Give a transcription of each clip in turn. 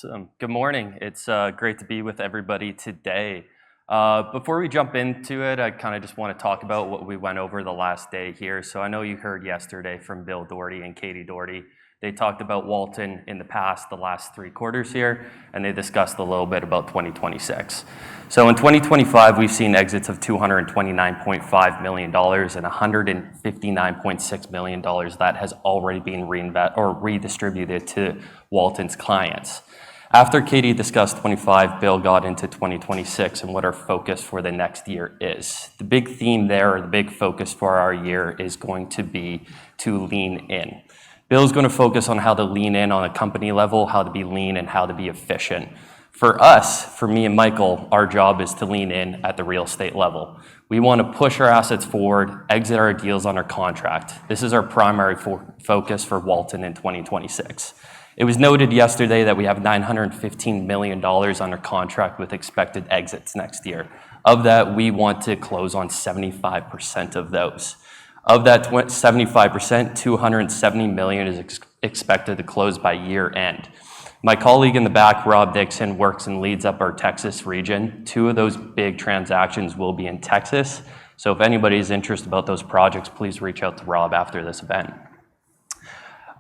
Awesome. Good morning. It's great to be with everybody today. Before we jump into it, I kind of just want to talk about what we went over the last day here. So I know you heard yesterday from Bill Doherty and Katie Doherty. They talked about Walton in the past, the last 3 quarters here, and they discussed a little bit about 2026. So in 2025, we've seen exits of $229.5 million and $159.6 million that has already been redistributed to Walton's clients. After Katie discussed 25, Bill got into 2026 and what our focus for the next year is. The big theme there, or the big focus for our year, is going to be to lean in. Bill's going to focus on how to lean in on a company level, how to be lean, and how to be efficient. For us, for me and Michael, our job is to lean in at the real estate level. We want to push our assets forward, exit our deals under contract. This is our primary focus for Walton in 2026. It was noted yesterday that we have $915 million under contract with expected exits next year. Of that, we want to close on 75% of those. Of that 75%, $270 million is expected to close by year end. My colleague in the back, Rob Dixon, works and leads up our Texas region. 2 of those big transactions will be in Texas. So if anybody is interested about those projects, please reach out to Rob after this event.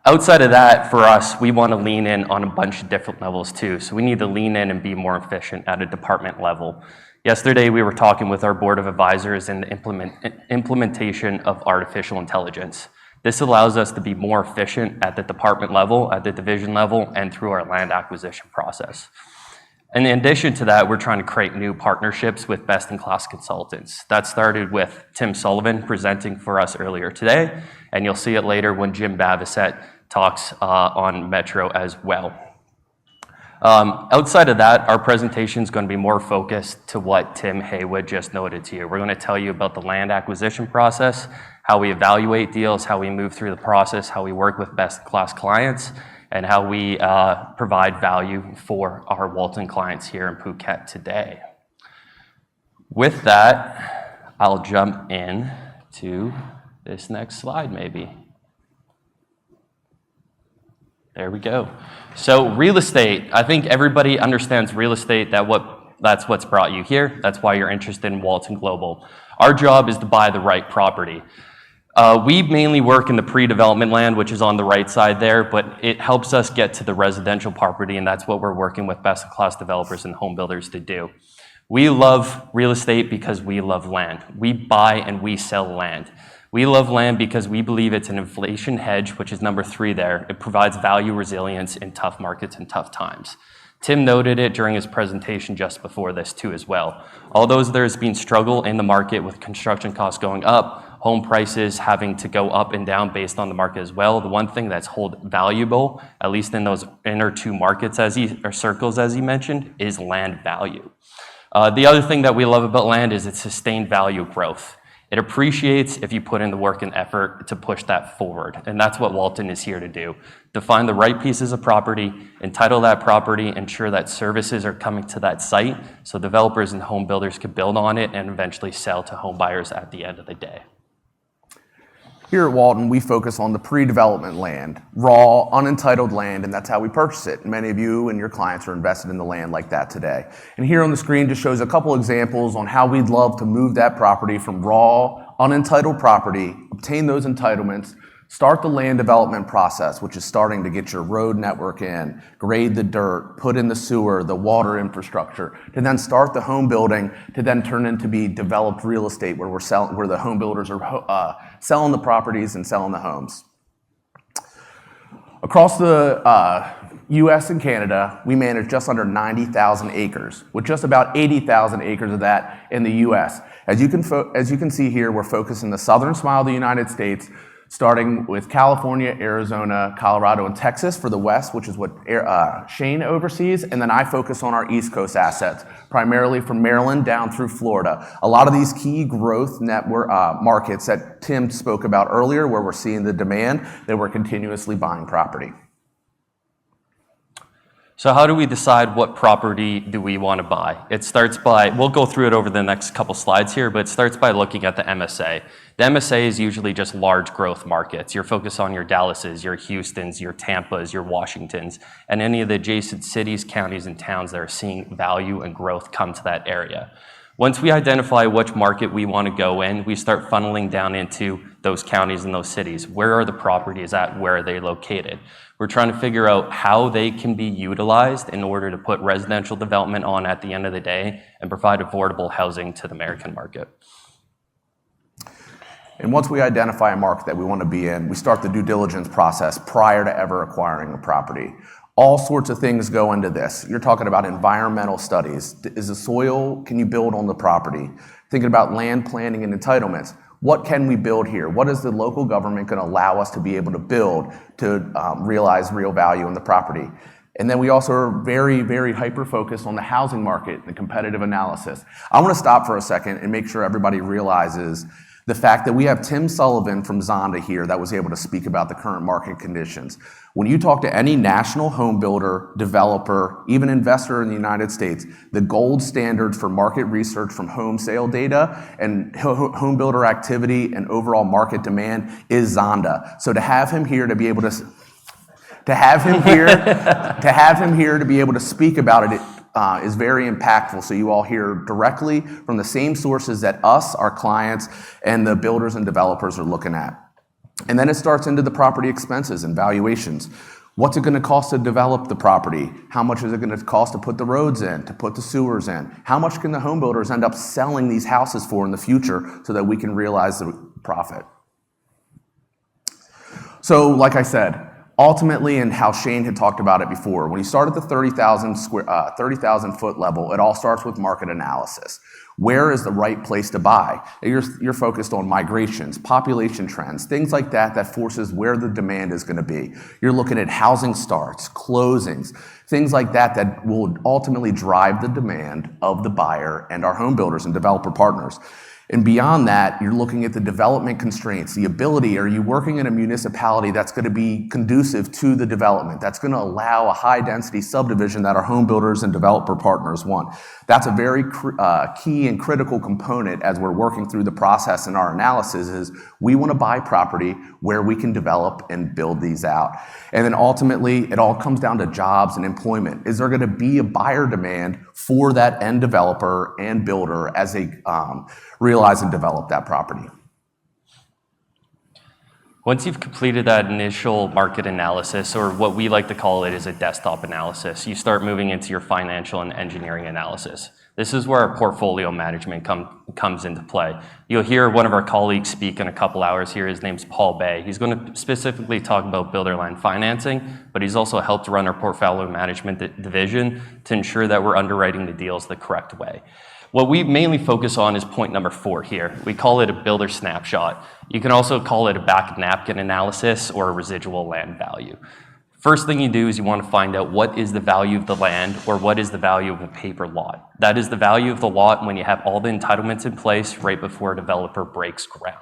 Outside of that, for us, we want to lean in on a bunch of different levels too. So we need to lean in and be more efficient at a department level. Yesterday, we were talking with our board of advisors in the implementation of artificial intelligence. This allows us to be more efficient at the department level, at the division level, and through our land acquisition process. And in addition to that, we're trying to create new partnerships with best-in-class consultants. That started with Tim Sullivan presenting for us earlier today, and you'll see it later when Jim Bavisette talks on Metro as well. Outside of that, our presentation is going to be more focused to what Tim Haywood just noted to you. We're going to tell you about the land acquisition process, how we evaluate deals, how we move through the process, how we work with best-in-class clients, and how we provide value for our Walton clients here in Phuket today. With that, I'll jump in to this next slide maybe. There we go. So real estate, I think everybody understands real estate, that's what's brought you here. That's why you're interested in Walton Global. Our job is to buy the right property. We mainly work in the pre-development land, which is on the right side there, but it helps us get to the residential property, and that's what we're working with best-in-class developers and home builders to do. We love real estate because we love land. We buy and we sell land. We love land because we believe it's an inflation hedge, which is number 3 there. It provides value resilience in tough markets and tough times. Tim noted it during his presentation just before this too as well. Although there's been struggle in the market with construction costs going up, home prices having to go up and down based on the market as well, the one thing that's valuable, at least in those inner 2 markets circles as he mentioned, is land value. The other thing that we love about land is its sustained value growth. It appreciates if you put in the work and effort to push that forward. And that's what Walton is here to do. To find the right pieces of property, entitle that property, ensure that services are coming to that site so developers and home builders can build on it and eventually sell to home buyers at the end of the day. Here at Walton, we focus on the pre-development land, raw, unentitled land, and that's how we purchase it. Many of you and your clients are invested in the land like that today. And here on the screen just shows a couple examples on how we'd love to move that property from raw, unentitled property, obtain those entitlements, start the land development process, which is starting to get your road network in, grade the dirt, put in the sewer, the water infrastructure, to then start the home building, to then turn into be developed real estate where where the home builders are selling the properties and selling the homes. Across the US and Canada, we manage just under 90,000 acres, with just about 80,000 acres of that in the US. As you can see here, we're focused in the southern smile of the United States, starting with California, Arizona, Colorado, and Texas for the West, which is what Shane oversees, and then I focus on our East Coast assets, primarily from Maryland down through Florida. A lot of these key growth network markets that Tim spoke about earlier, where we're seeing the demand, that we're continuously buying property. So how do we decide what property do we want to buy? It starts by, we'll go through it over the next couple slides here, but it starts by looking at the MSA. The MSA is usually just large growth markets. You're focused on your Dallases, your Houstons, your Tampas, your Washingtons, and any of the adjacent cities, counties, and towns that are seeing value and growth come to that area. Once we identify which market we want to go in, we start funneling down into those counties and those cities. Where are the properties at? Where are they located? We're trying to figure out how they can be utilized in order to put residential development on at the end of the day and provide affordable housing to the American market. And once we identify a market that we want to be in, we start the due diligence process prior to ever acquiring a property. All sorts of things go into this. You're talking about environmental studies. Is the soil, can you build on the property? Thinking about land planning and entitlements. What can we build here? What is the local government going to allow us to be able to build to realize real value in the property? And then we also are very, very hyper-focused on the housing market, the competitive analysis. I want to stop for a second and make sure everybody realizes the fact that we have Tim Sullivan from Zonda here that was able to speak about the current market conditions. When you talk to any national home builder, developer, even investor in the United States, the gold standard for market research from home sale data and home builder activity and overall market demand is Zonda. So to have him here to be able to be able to speak about it is very impactful, so you all hear directly from the same sources that us, our clients, and the builders and developers are looking at. And then it starts into the property expenses and valuations. What's it going to cost to develop the property? How much is it going to cost to put the roads in, to put the sewers in? How much can the home builders end up selling these houses for in the future so that we can realize the profit? So, like I said, ultimately, and how Shane had talked about it before, when you start at the 30,000 foot level, it all starts with market analysis. Where is the right place to buy? You're focused on migrations, population trends, things like that that forces where the demand is going to be. You're looking at housing starts, closings, things like that that will ultimately drive the demand of the buyer and our home builders and developer partners. And beyond that, you're looking at the development constraints, the ability, are you working in a municipality that's going to be conducive to the development, that's going to allow a high density subdivision that our home builders and developer partners want? That's a very key and critical component as we're working through the process in our analysis is we want to buy property where we can develop and build these out. And then ultimately, it all comes down to jobs and employment. Is there going to be a buyer demand for that end developer and builder as they realize and develop that property? Once you've completed that initial market analysis, or what we like to call it is a desktop analysis, you start moving into your financial and engineering analysis. This is where our portfolio management comes into play. You'll hear one of our colleagues speak in a couple hours here. His name's Paul Bay. He's going to specifically talk about builder line financing, but he's also helped run our portfolio management division to ensure that we're underwriting the deals the correct way. What we mainly focus on is point number 4 here. We call it a builder snapshot. You can also call it a back napkin analysis or a residual land value. First thing you do is you want to find out what is the value of the land or what is the value of a paper lot. That is the value of the lot when you have all the entitlements in place right before a developer breaks ground.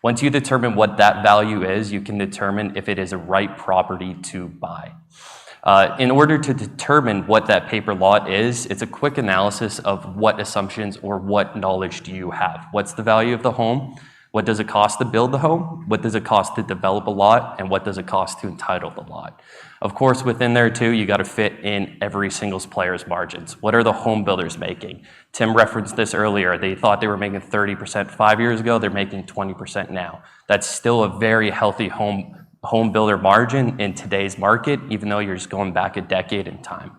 Once you determine what that value is, you can determine if it is a right property to buy. In order to determine what that paper lot is, it's a quick analysis of what assumptions or what knowledge do you have. What's the value of the home? What does it cost to build the home? What does it cost to develop a lot? And what does it cost to entitle the lot? Of course, within there too, you got to fit in every single player's margins. What are the home builders making? Tim referenced this earlier. They thought they were making 30% 5 years ago. They're making 20% now. That's still a very healthy home builder margin in today's market, even though you're just going back a decade in time.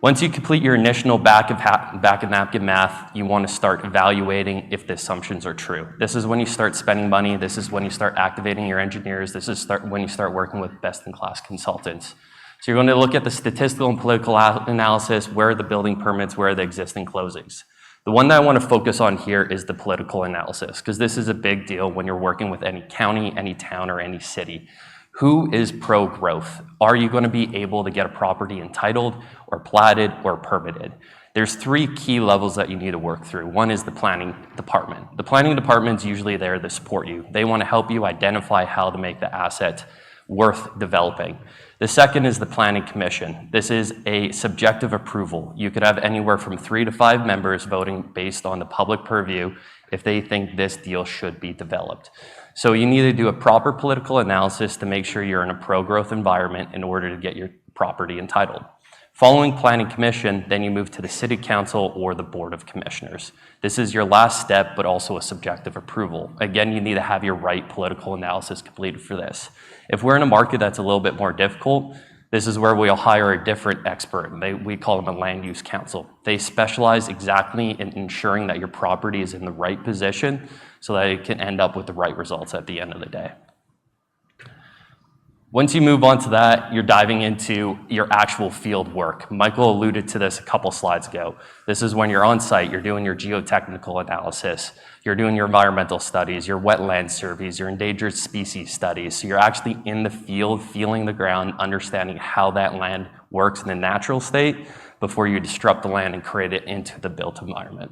Once you complete your initial back of napkin math, you want to start evaluating if the assumptions are true. This is when you start spending money. This is when you start activating your engineers. This is when you start working with best-in-class consultants. So you're going to look at the statistical and political analysis. Where are the building permits? Where are the existing closings? The one that I want to focus on here is the political analysis, because this is a big deal when you're working with any county, any town, or any city. Who is pro-growth? Are you going to be able to get a property entitled or platted or permitted? There's 3 key levels that you need to work through. One is the planning department. The planning department's usually there to support you. They want to help you identify how to make the asset worth developing. The second is the Planning Commission. This is a subjective approval. You could have anywhere from 3 to 5 members voting based on the public purview if they think this deal should be developed. So you need to do a proper political analysis to make sure you're in a pro-growth environment in order to get your property entitled. Following Planning Commission, then you move to the City Council or the Board of Commissioners. This is your last step, but also a subjective approval. Again, you need to have your right political analysis completed for this. If we're in a market that's a little bit more difficult, this is where we'll hire a different expert. We call them a land use council. They specialize exactly in ensuring that your property is in the right position so that it can end up with the right results at the end of the day. Once you move on to that, you're diving into your actual field work. Michael alluded to this a couple slides ago. This is when you're on site, you're doing your geotechnical analysis, you're doing your environmental studies, your wetland surveys, your endangered species studies. So you're actually in the field, feeling the ground, understanding how that land works in the natural state before you disrupt the land and create it into the built environment.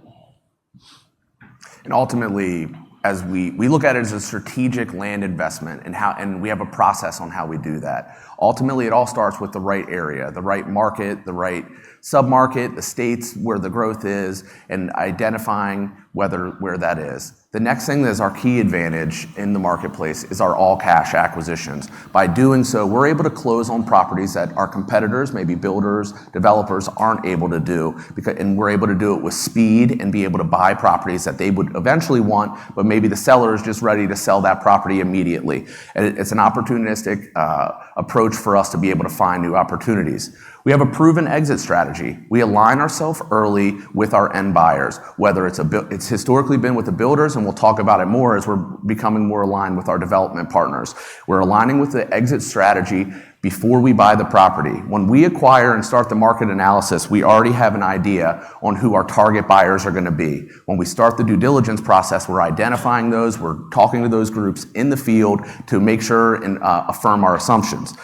And ultimately, as we look at it as a strategic land investment and we have a process on how we do that. Ultimately, it all starts with the right area, the right market, the right submarket, the states where the growth is, and identifying where that is. The next thing that is our key advantage in the marketplace is our all-cash acquisitions. By doing so, we're able to close on properties that our competitors, maybe builders, developers, aren't able to do, and we're able to do it with speed and be able to buy properties that they would eventually want, but maybe the seller is just ready to sell that property immediately. And it's an opportunistic approach for us to be able to find new opportunities. We have a proven exit strategy. We align ourselves early with our end buyers, whether it's historically been with the builders, and we'll talk about it more as we're becoming more aligned with our development partners. We're aligning with the exit strategy before we buy the property. When we acquire and start the market analysis, we already have an idea on who our target buyers are going to be. When we start the due diligence process, we're identifying those, we're talking to those groups in the field to make sure and affirm our assumptions.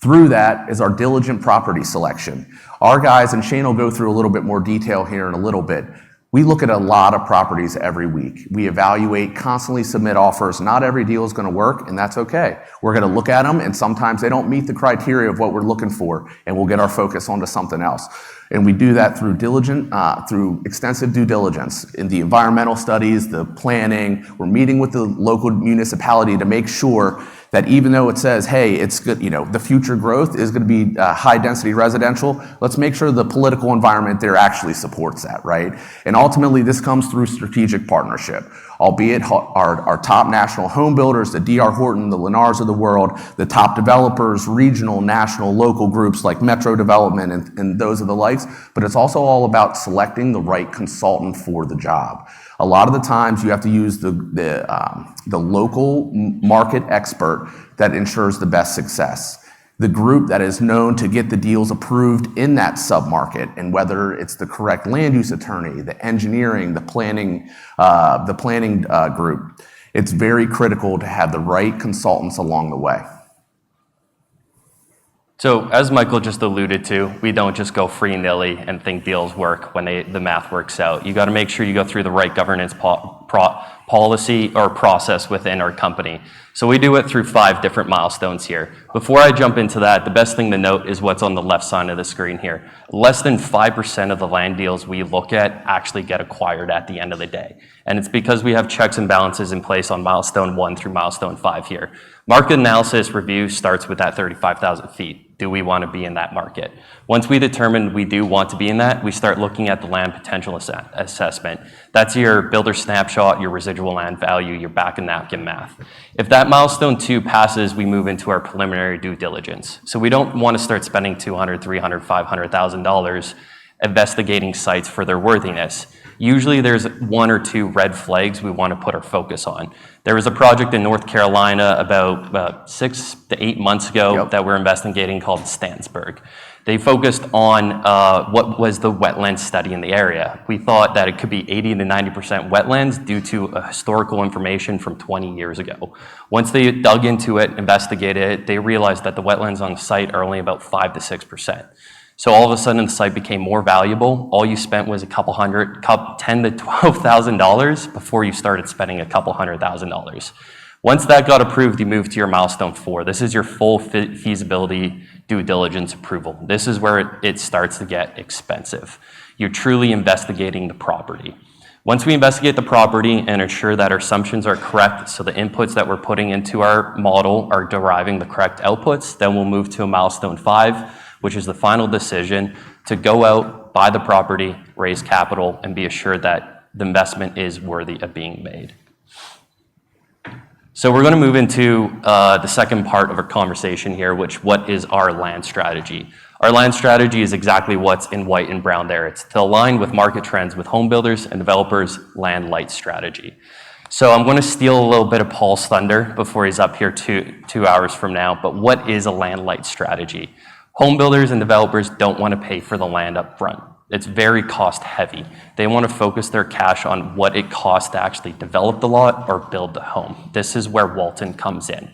Through that is our diligent property selection. Our guys, and Shane will go through a little bit more detail here in a little bit, we look at a lot of properties every week. We evaluate, constantly submit offers. Not every deal is going to work, and that's okay. We're going to look at them, and sometimes they don't meet the criteria of what we're looking for, and we'll get our focus onto something else. And we do that through extensive due diligence in the environmental studies, the planning. We're meeting with the local municipality to make sure that even though it says, hey, it's good, the future growth is going to be high density residential, let's make sure the political environment there actually supports that, right? And ultimately, this comes through strategic partnership, albeit our top national home builders, the D.R. Horton, the Lennars of the world, the top developers, regional, national, local groups like Metro Development and those of the likes, but it's also all about selecting the right consultant for the job. A lot of the times you have to use the local market expert that ensures the best success. The group that is known to get the deals approved in that submarket, and whether it's the correct land use attorney, the engineering, the planning group, it's very critical to have the right consultants along the way. So as Michael just alluded to, we don't just go free-nilly and think deals work when the math works out. You got to make sure you go through the right governance policy or process within our company. So we do it through 5 different milestones here. Before I jump into that, the best thing to note is what's on the left side of the screen here. Less than 5% of the land deals we look at actually get acquired at the end of the day. And it's because we have checks and balances in place on milestone 1 through milestone 5 here. Market analysis review starts with that 35,000 feet. Do we want to be in that market? Once we determine we do want to be in that, we start looking at the land potential assessment. That's your builder snapshot, your residual land value, your back of napkin math. If that milestone 2 passes, we move into our preliminary due diligence. So we don't want to start spending $200,000, $300,000, $500,000 investigating sites for their worthiness. Usually there's 1 or 2 red flags we want to put our focus on. There was a project in North Carolina about 6 to 8 months ago that we're investigating called Stansburg. They focused on what was the wetland study in the area. We thought that it could be 80 to 90% wetlands due to historical information from 20 years ago. Once they dug into it, investigated it, they realized that the wetlands on the site are only about 5 to 6%. So all of a sudden the site became more valuable. All you spent was $10,000 to $12,000 before you started spending $200,000. Once that got approved, you move to your milestone 4. This is your full feasibility due diligence approval. This is where it starts to get expensive. You're truly investigating the property. Once we investigate the property and ensure that our assumptions are correct, so the inputs that we're putting into our model are deriving the correct outputs, then we'll move to a milestone 5, which is the final decision to go out, buy the property, raise capital, and be assured that the investment is worthy of being made. So we're going to move into the second part of our conversation here, what is our land strategy? Our land strategy is exactly what's in white and brown there. It's to align with market trends with home builders and developers' land-light strategy. So I'm going to steal a little bit of Paul's thunder before he's up here 2 hours from now, but what is a land-light strategy? Home builders and developers don't want to pay for the land up front. It's very cost heavy. They want to focus their cash on what it costs to actually develop the lot or build the home. This is where Walton comes in.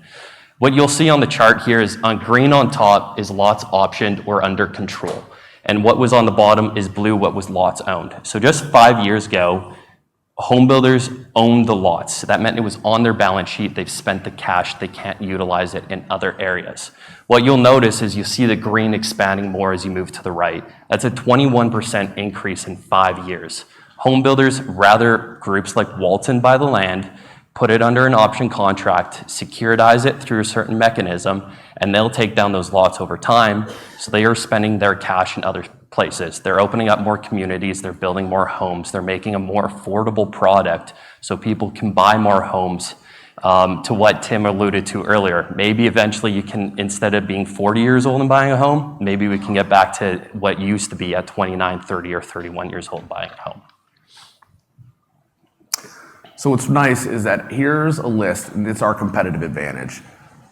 What you'll see on the chart here is on green on top is lots optioned or under control. And what was on the bottom is blue, what was lots owned. So just 5 years ago, home builders owned the lots. So that meant it was on their balance sheet. They've spent the cash. They can't utilize it in other areas. What you'll notice is you see the green expanding more as you move to the right. That's a 21% increase in 5 years. Home builders, rather groups like Walton buy the land, put it under an option contract, securitize it through a certain mechanism, and they'll take down those lots over time. So they are spending their cash in other places. They're opening up more communities, they're building more homes, they're making a more affordable product so people can buy more homes. To what Tim alluded to earlier, maybe eventually you can, instead of being 40 years old and buying a home, maybe we can get back to what used to be at 29, 30, or 31 years old buying a home. So what's nice is that here's a list, and it's our competitive advantage.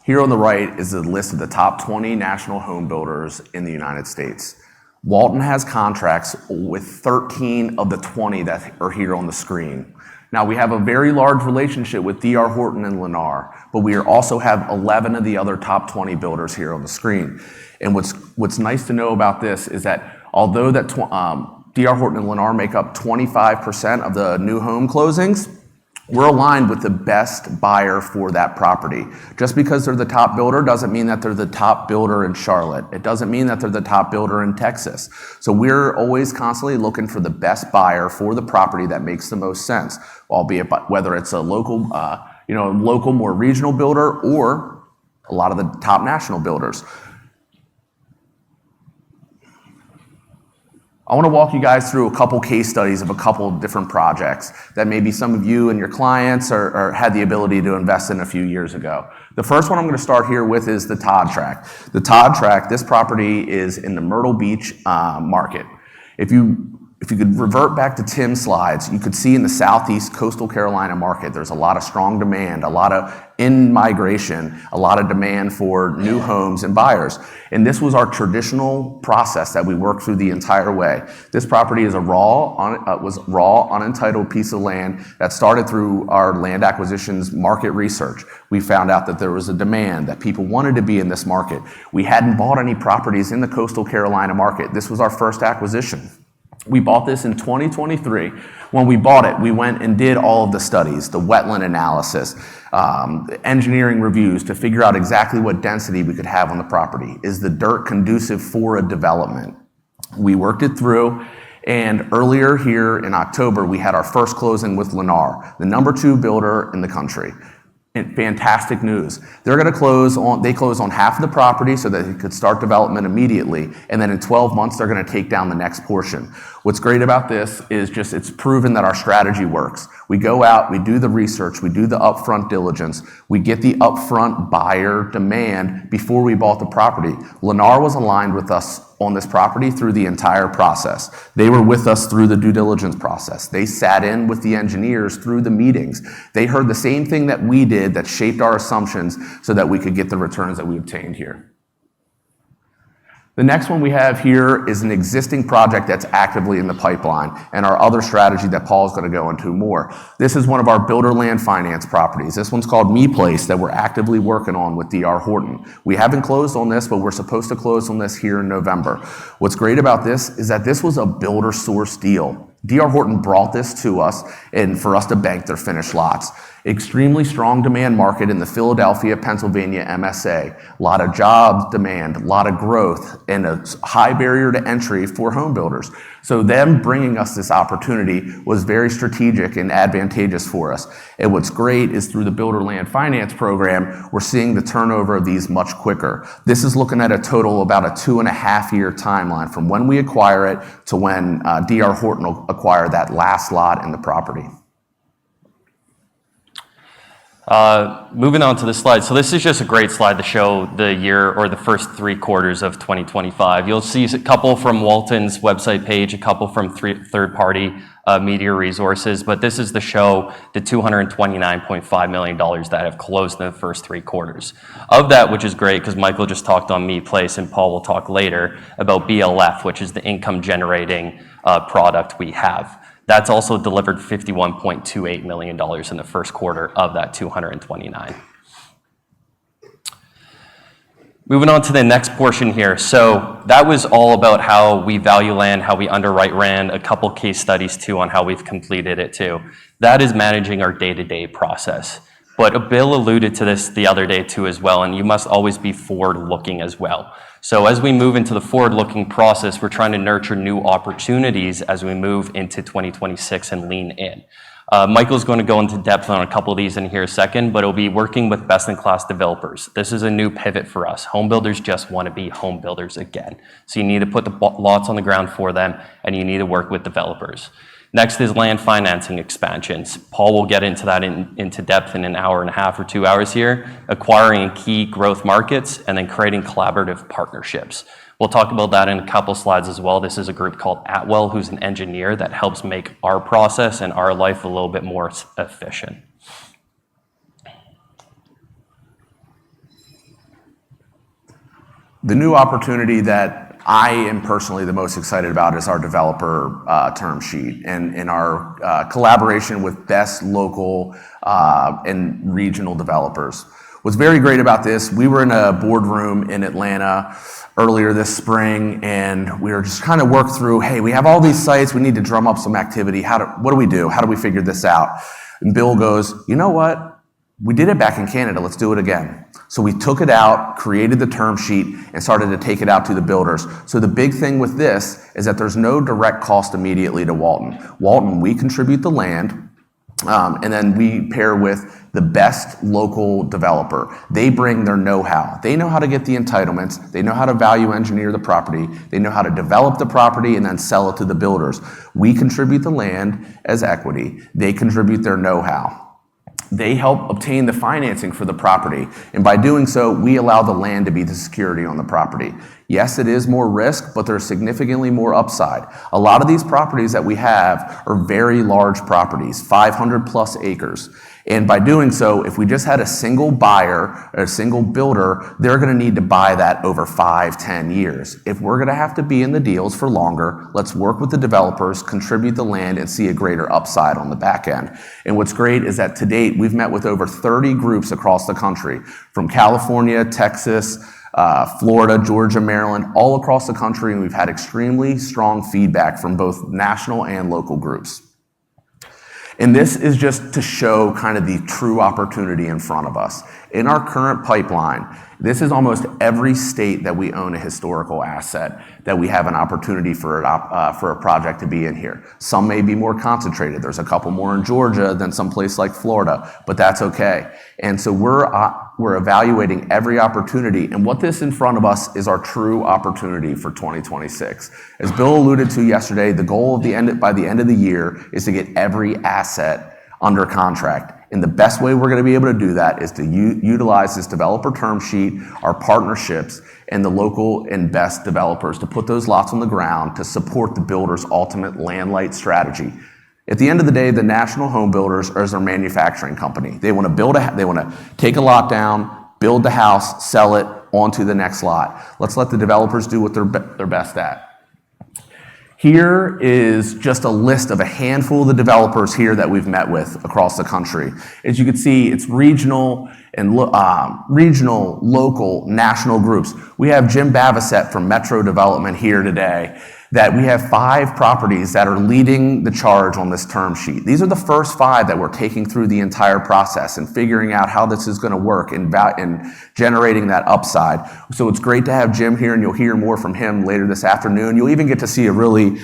Here on the right is a list of the top 20 national home builders in the United States. Walton has contracts with 13 of the 20 that are here on the screen. Now, we have a very large relationship with D.R. Horton and Lennar, but we also have 11 of the other top 20 builders here on the screen. And what's nice to know about this is that although that D.R. Horton and Lennar make up 25% of the new home closings, we're aligned with the best buyer for that property. Just because they're the top builder doesn't mean that they're the top builder in Charlotte. It doesn't mean that they're the top builder in Texas. So we're always constantly looking for the best buyer for the property that makes the most sense, albeit whether it's a local, local, more regional builder or a lot of the top national builders. I want to walk you guys through a couple case studies of a couple different projects that maybe some of you and your clients had the ability to invest in a few years ago. The first one I'm going to start here with is the Todd Track. The Todd Track, this property is in the Myrtle Beach market. If you could revert back to Tim's slides, you could see in the southeast coastal Carolina market, there's a lot of strong demand, a lot of in-migration, a lot of demand for new homes and buyers. And this was our traditional process that we worked through the entire way. This property is was raw, unentitled piece of land that started through our land acquisitions market research. We found out that there was a demand, that people wanted to be in this market. We hadn't bought any properties in the coastal Carolina market. This was our first acquisition. We bought this in 2023. When we bought it, we went and did all of the studies, the wetland analysis, engineering reviews to figure out exactly what density we could have on the property. Is the dirt conducive for a development? We worked it through, and earlier here in October, we had our first closing with Lennar, the number 2 builder in the country. And fantastic news. They close on half of the property so that they could start development immediately, and then in 12 months, they're going to take down the next portion. What's great about this is just it's proven that our strategy works. We go out, we do the research, we do the upfront diligence, we get the upfront buyer demand before we bought the property. Lennar was aligned with us on this property through the entire process. They were with us through the due diligence process. They sat in with the engineers through the meetings. They heard the same thing that we did that shaped our assumptions so that we could get the returns that we obtained here. The next one we have here is an existing project that's actively in the pipeline, and our other strategy that Paul's going to go into more. This is one of our builder land finance properties. This one's called Me Place that we're actively working on with D.R. Horton. We haven't closed on this, but we're supposed to close on this here in November. What's great about this is that this was a builder source deal. D.R. Horton brought this to us and for us to bank their finished lots. Extremely strong demand market in the Philadelphia, Pennsylvania MSA. A lot of jobs demand, a lot of growth, and a high barrier to entry for home builders. So them bringing us this opportunity was very strategic and advantageous for us. And what's great is through the Builder Land Finance Program, we're seeing the turnover of these much quicker. This is looking at a total about a 2.5-year timeline from when we acquire it to when D.R. Horton will acquire that last lot in the property. Moving on to the slide. So this is just a great slide to show the year or the first 3 quarters of 2025. You'll see a couple from Walton's website page, a couple from third-party media resources, but this is to show the $229.5 million that have closed in the first 3 quarters. Of that, which is great because Michael just talked on Me Place and Paul will talk later about BLF, which is the income-generating product we have. That's also delivered $51.28 million in the first quarter of that 229. Moving on to the next portion here. So that was all about how we value land, how we underwrite land, a couple case studies too on how we've completed it too. That is managing our day-to-day process. But Bill alluded to this the other day too as well, and you must always be forward-looking as well. So as we move into the forward-looking process, we're trying to nurture new opportunities as we move into 2026 and lean in. Michael's going to go into depth on a couple of these in here a second, but it'll be working with best-in-class developers. This is a new pivot for us. Home builders just want to be home builders again. So you need to put the lots on the ground for them, and you need to work with developers. Next is land financing expansions. Paul will get into that into depth in an hour and a half or 2 hours here, acquiring key growth markets and then creating collaborative partnerships. We'll talk about that in a couple slides as well. This is a group called Atwell, who's an engineer that helps make our process and our life a little bit more efficient. The new opportunity that I am personally the most excited about is our developer term sheet and our collaboration with best local and regional developers. What's very great about this, we were in a boardroom in Atlanta earlier this spring, and we were just kind of work through, hey, we have all these sites, we need to drum up some activity. What do we do? How do we figure this out? And Bill goes, you know what? We did it back in Canada, let's do it again. So we took it out, created the term sheet, and started to take it out to the builders. So the big thing with this is that there's no direct cost immediately to Walton. Walton, we contribute the land, and then we pair with the best local developer. They bring their know-how. They know how to get the entitlements. They know how to value engineer the property. They know how to develop the property and then sell it to the builders. We contribute the land as equity. They contribute their know-how. They help obtain the financing for the property, and by doing so, we allow the land to be the security on the property. Yes, it is more risk, but there's significantly more upside. A lot of these properties that we have are very large properties, 500 plus acres. And by doing so, if we just had a single buyer or a single builder, they're going to need to buy that over 5-10 years. If we're going to have to be in the deals for longer, let's work with the developers, contribute the land, and see a greater upside on the back end. And what's great is that to date, we've met with over 30 groups across the country, from California, Texas, Florida, Georgia, Maryland, all across the country, and we've had extremely strong feedback from both national and local groups. And this is just to show kind of the true opportunity in front of us. In our current pipeline, this is almost every state that we own a historical asset that we have an opportunity for a project to be in here. Some may be more concentrated. There's a couple more in Georgia than someplace like Florida, but that's okay. And so we're evaluating every opportunity, and what this in front of us is our true opportunity for 2026. As Bill alluded to yesterday, the goal by the end of the year is to get every asset under contract. And the best way we're going to be able to do that is to utilize this developer term sheet, our partnerships, and the local and best developers to put those lots on the ground to support the builder's ultimate land light strategy. At the end of the day, the national home builders are their manufacturing company. They want to take a lot down, build the house, sell it onto the next lot. Let's let the developers do what they're best at. Here is just a list of a handful of the developers here that we've met with across the country. As you can see, it's regional, local, national groups. We have Jim Bavisett from Metro Development here today. that we have 5 properties that are leading the charge on this term sheet. These are the first 5 that we're taking through the entire process and figuring out how this is going to work and generating that upside. So it's great to have Jim here, and you'll hear more from him later this afternoon. You'll even get to see a really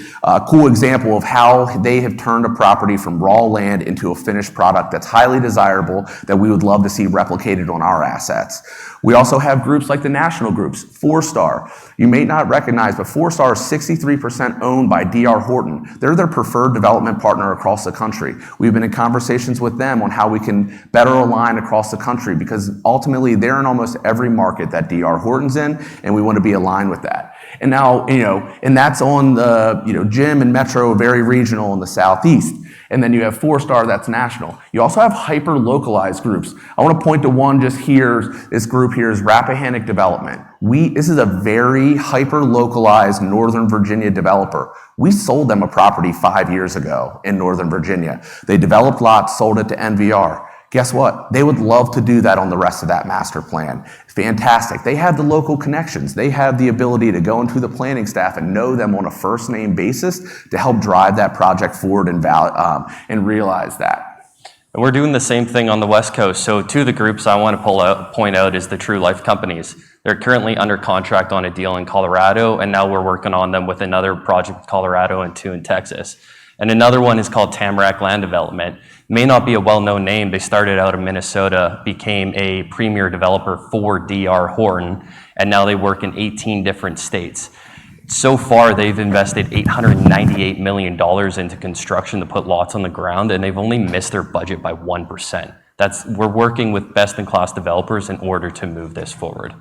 cool example of how they have turned a property from raw land into a finished product that's highly desirable that we would love to see replicated on our assets. We also have groups like the national groups, 4-Star. You may not recognize, but 4-Star is 63% owned by D.R. Horton. They're their preferred development partner across the country. We've been in conversations with them on how we can better align across the country, because ultimately they're in almost every market that D.R. Horton's in, and we want to be aligned with that. And now, and that's on the, Jim and Metro, very regional in the Southeast. And then you have 4-Star, that's national. You also have hyper-localized groups. I want to point to one just here. This group here is Rappahannock Development. This is a very hyper-localized Northern Virginia developer. We sold them a property 5 years ago in Northern Virginia. They developed lots, sold it to NVR. Guess what? They would love to do that on the rest of that master plan. Fantastic. They have the local connections. They have the ability to go into the planning staff and know them on a first name basis to help drive that project forward and realize that. And we're doing the same thing on the West Coast. So 2 of the groups I want to point out is the True Life companies. They're currently under contract on a deal in Colorado, and now we're working on them with another project in Colorado and 2 in Texas. And another one is called Tamarack Land Development. May not be a well-known name. They started out in Minnesota, became a premier developer for D.R. Horton, and now they work in 18 different states. So far, they've invested $898 million into construction to put lots on the ground, and they've only missed their budget by 1%. We're working with best-in-class developers in order to move this forward.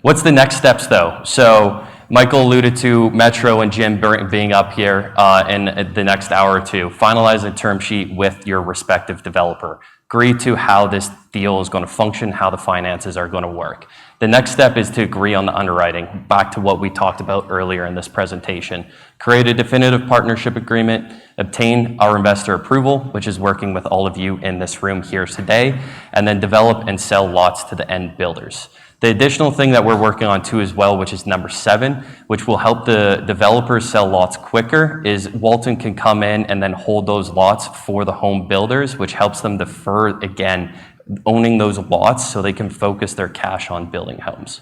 What's the next steps, though? So Michael alluded to Metro and Jim being up here in the next hour or 2. Finalize a term sheet with your respective developer. Agree to how this deal is going to function, how the finances are going to work. The next step is to agree on the underwriting, back to what we talked about earlier in this presentation. Create a definitive partnership agreement, obtain our investor approval, which is working with all of you in this room here today, and then develop and sell lots to the end builders. The additional thing that we're working on too as well, which is number 7, which will help the developers sell lots quicker, is Walton can come in and then hold those lots for the home builders, which helps them defer, again, owning those lots so they can focus their cash on building homes.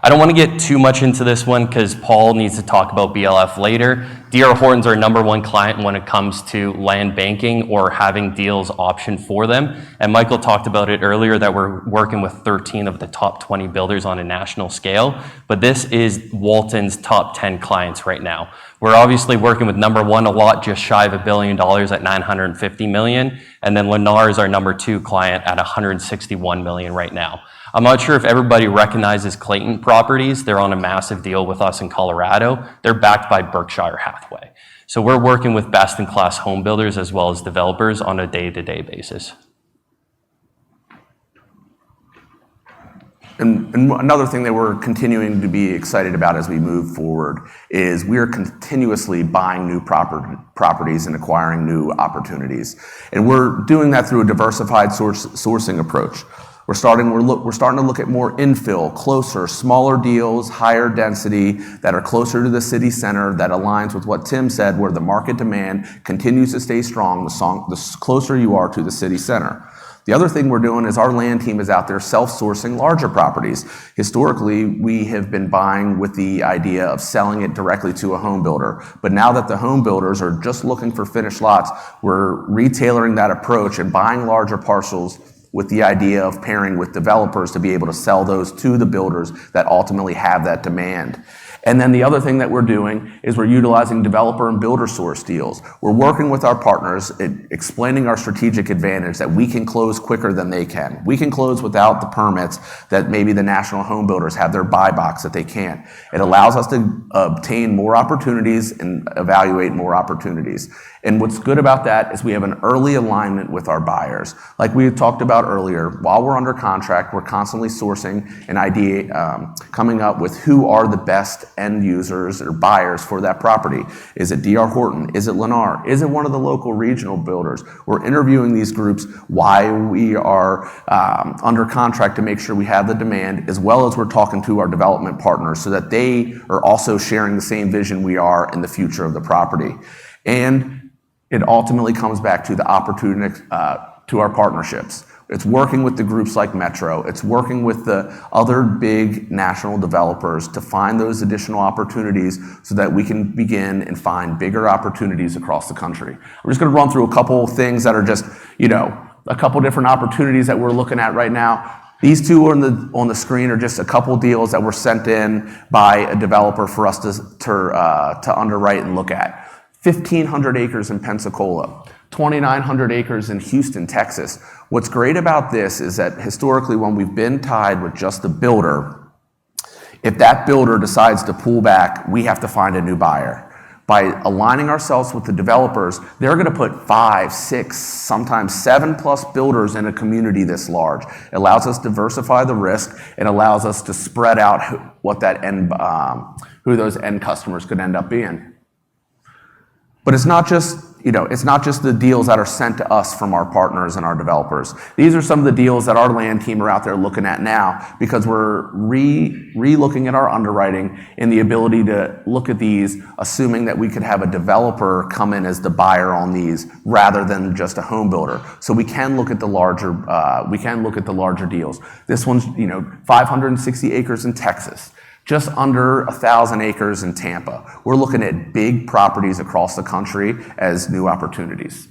I don't want to get too much into this one because Paul needs to talk about BLF later. D.R. Horton's our #1 client when it comes to land banking or having deals optioned for them. And Michael talked about it earlier that we're working with 13 of the top 20 builders on a national scale. But this is Walton's top 10 clients right now. We're obviously working with #1 a lot, just shy of $1 billion at $950 million. And then Lennar is our #2 client at $161 million right now. I'm not sure if everybody recognizes Clayton Properties. They're on a massive deal with us in Colorado. They're backed by Berkshire Hathaway. So we're working with best-in-class home builders as well as developers on a day-to-day basis. And another thing that we're continuing to be excited about as we move forward is we are continuously buying new properties and acquiring new opportunities. And we're doing that through a diversified sourcing approach. We're starting to look at more infill, closer, smaller deals, higher density that are closer to the city center, that aligns with what Tim said, where the market demand continues to stay strong the closer you are to the city center. The other thing we're doing is our land team is out there self-sourcing larger properties. Historically, we have been buying with the idea of selling it directly to a home builder. But now that the home builders are just looking for finished lots, we're retailoring that approach and buying larger parcels with the idea of pairing with developers to be able to sell those to the builders that ultimately have that demand. And then the other thing that we're doing is we're utilizing developer and builder source deals. We're working with our partners, explaining our strategic advantage that we can close quicker than they can. We can close without the permits that maybe the national home builders have their buy box that they can't. It allows us to obtain more opportunities and evaluate more opportunities. And what's good about that is we have an early alignment with our buyers. Like we had talked about earlier, while we're under contract, we're constantly sourcing an idea, coming up with who are the best end users or buyers for that property. Is it D.R. Horton? Is it Lennar? Is it one of the local regional builders? We're interviewing these groups while we are under contract to make sure we have the demand, as well as we're talking to our development partners so that they are also sharing the same vision we are in the future of the property. And it ultimately comes back to the opportunity to our partnerships. It's working with the groups like Metro. It's working with the other big national developers to find those additional opportunities so that we can begin and find bigger opportunities across the country. We're just going to run through a couple of things that are just, a couple different opportunities that we're looking at right now. These two on the screen are just a couple deals that were sent in by a developer for us to underwrite and look at. 1,500 acres in Pensacola, 2,900 acres in Houston, Texas. What's great about this is that historically when we've been tied with just the builder, if that builder decides to pull back, we have to find a new buyer. By aligning ourselves with the developers, they're going to put 5, 6, sometimes 7+ builders in a community this large. It allows us to diversify the risk. It allows us to spread out who those end customers could end up being. But it's not just the deals that are sent to us from our partners and our developers. These are some of the deals that our land team are out there looking at now because we're re-looking at our underwriting and the ability to look at these, assuming that we could have a developer come in as the buyer on these rather than just a home builder. So we can look at the larger deals. This one's 560 acres in Texas. Just under 1,000 acres in Tampa. We're looking at big properties across the country as new opportunities.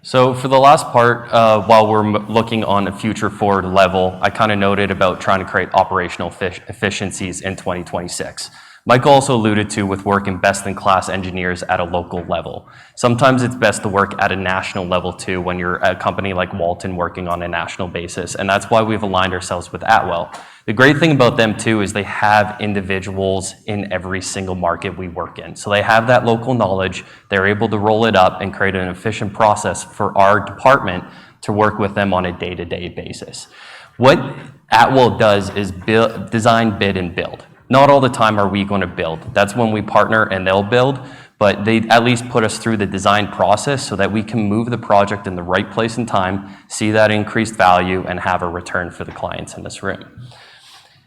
So for the last part, while we're looking on a future forward level, I kind of noted about trying to create operational efficiencies in 2026. Michael also alluded to with working best-in-class engineers at a local level. Sometimes it's best to work at a national level too when you're a company like Walton working on a national basis, and that's why we've aligned ourselves with Atwell. The great thing about them too is they have individuals in every single market we work in. So they have that local knowledge, they're able to roll it up and create an efficient process for our department to work with them on a day-to-day basis. What Atwell does is design, bid, and build. Not all the time are we going to build. That's when we partner and they'll build, but they at least put us through the design process so that we can move the project in the right place and time, see that increased value, and have a return for the clients in this room.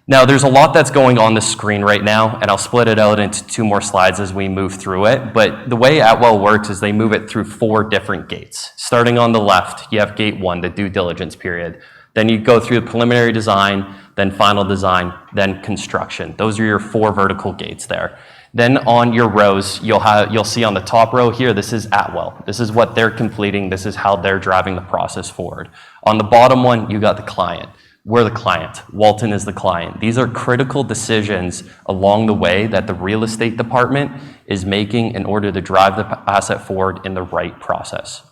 Now, there's a lot that's going on the screen right now, and I'll split it out into 2 more slides as we move through it, but the way Atwell works is they move it through 4 different gates. Starting on the left, you have gate 1, the due diligence period. Then you go through the preliminary design, then final design, then construction. Those are your 4 vertical gates there. Then on your rows, you'll see on the top row here, this is Atwell. This is what they're completing. This is how they're driving the process forward. On the bottom one, you got the client. We're the client. Walton is the client. These are critical decisions along the way that the real estate department is making in order to drive the asset forward in the right process.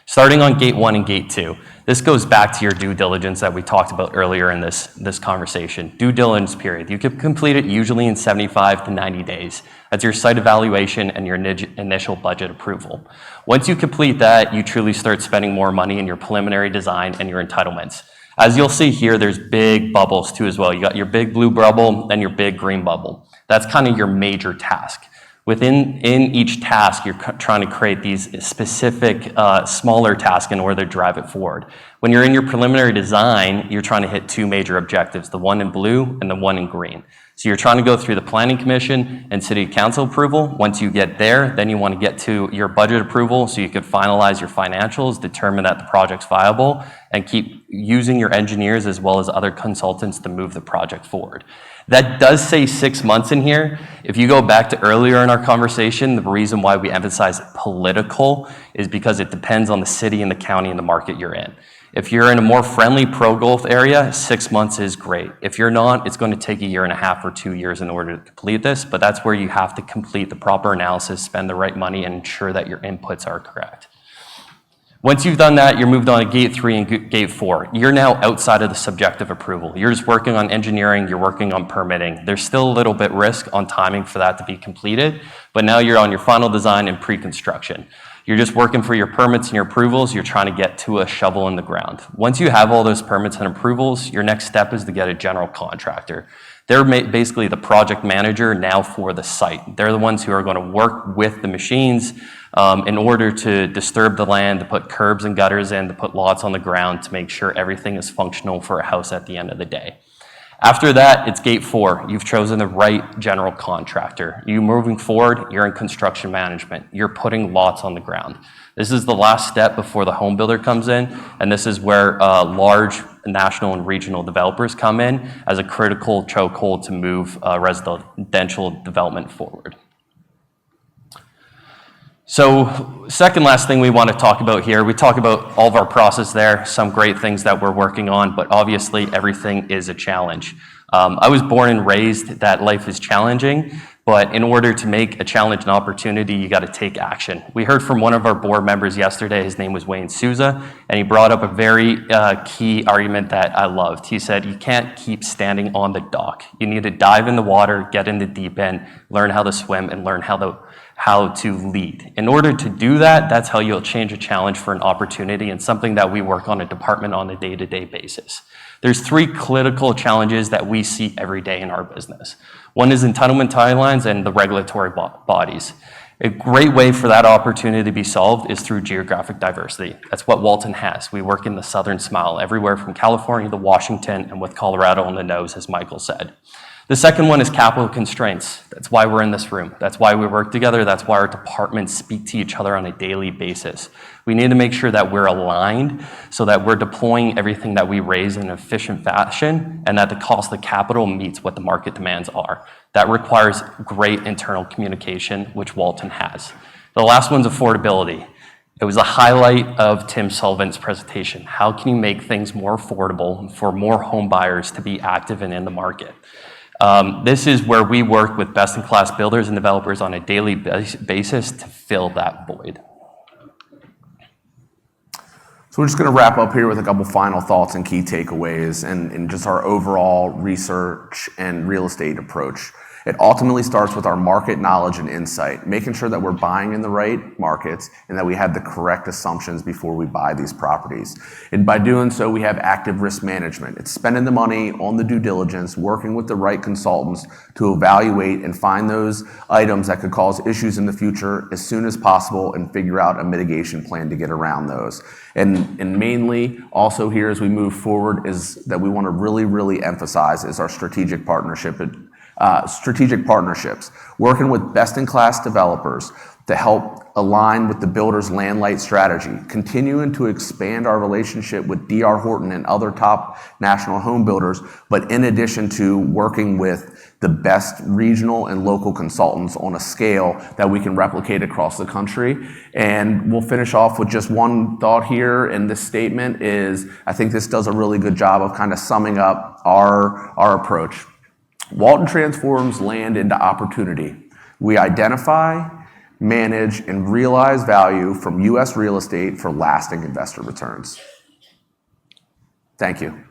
Starting on gate 1 and gate 2, this goes back to your due diligence that we talked about earlier in this conversation. Due diligence period. You can complete it usually in 75 to 90 days. That's your site evaluation and your initial budget approval. Once you complete that, you truly start spending more money in your preliminary design and your entitlements. As you'll see here, there's big bubbles too as well. You got your big blue bubble and your big green bubble. That's kind of your major task. Within each task, you're trying to create these specific smaller tasks in order to drive it forward. When you're in your preliminary design, you're trying to hit 2 major objectives, the one in blue and the one in green. So you're trying to go through the planning commission and city council approval. Once you get there, then you want to get to your budget approval so you could finalize your financials, determine that the project's viable, and keep using your engineers as well as other consultants to move the project forward. That does say 6 months in here. If you go back to earlier in our conversation, the reason why we emphasize political is because it depends on the city and the county and the market you're in. If you're in a more friendly pro-growth area, 6 months is great. If you're not, it's going to take 1.5 years or 2 years in order to complete this, but that's where you have to complete the proper analysis, spend the right money, and ensure that your inputs are correct. Once you've done that, you're moved on to gate 3 and gate 4. You're now outside of the subjective approval. You're just working on engineering, you're working on permitting. There's still a little bit risk on timing for that to be completed, but now you're on your final design and pre-construction. You're just working for your permits and your approvals. You're trying to get to a shovel in the ground. Once you have all those permits and approvals, your next step is to get a general contractor. They're basically the project manager now for the site. They're the ones who are going to work with the machines in order to disturb the land, to put curbs and gutters in, to put lots on the ground to make sure everything is functional for a house at the end of the day. After that, it's gate 4. You've chosen the right general contractor. You moving forward, you're in construction management. You're putting lots on the ground. This is the last step before the home builder comes in, and this is where large national and regional developers come in as a critical chokehold to move residential development forward. So second last thing we want to talk about here, we talk about all of our process there, some great things that we're working on, but obviously everything is a challenge. I was born and raised that life is challenging, but in order to make a challenge an opportunity, you got to take action. We heard from one of our board members yesterday, his name was Wayne Souza, and he brought up a very key argument that I loved. He said, you can't keep standing on the dock. You need to dive in the water, get in the deep end, learn how to swim, and learn how to lead. In order to do that, that's how you'll change a challenge for an opportunity and something that we work on a department on a day-to-day basis. There's 3 critical challenges that we see every day in our business. One is entitlement timelines and the regulatory bodies. A great way for that opportunity to be solved is through geographic diversity. That's what Walton has. We work in the Southern Smile, everywhere from California to Washington, and with Colorado on the nose, as Michael said. The second one is capital constraints. That's why we're in this room. That's why we work together. That's why our departments speak to each other on a daily basis. We need to make sure that we're aligned so that we're deploying everything that we raise in an efficient fashion and that the cost of capital meets what the market demands are. That requires great internal communication, which Walton has. The last one's affordability. It was a highlight of Tim Sullivan's presentation. How can you make things more affordable for more home buyers to be active and in the market? This is where we work with best-in-class builders and developers on a daily basis to fill that void. So we're just going to wrap up here with a couple final thoughts and key takeaways and just our overall research and real estate approach. It ultimately starts with our market knowledge and insight, making sure that we're buying in the right markets and that we have the correct assumptions before we buy these properties. And by doing so, we have active risk management. It's spending the money on the due diligence, working with the right consultants to evaluate and find those items that could cause issues in the future as soon as possible and figure out a mitigation plan to get around those. And mainly also here as we move forward is that we want to really emphasize is our strategic partnerships, working with best-in-class developers to help align with the builder's land-light strategy, continuing to expand our relationship with D.R. Horton and other top national home builders, but in addition to working with the best regional and local consultants on a scale that we can replicate across the country. And we'll finish off with just one thought here, and this statement is, I think this does a really good job of kind of summing up our approach. Walton transforms land into opportunity. We identify, manage, and realize value from U.S. real estate for lasting investor returns. Thank you.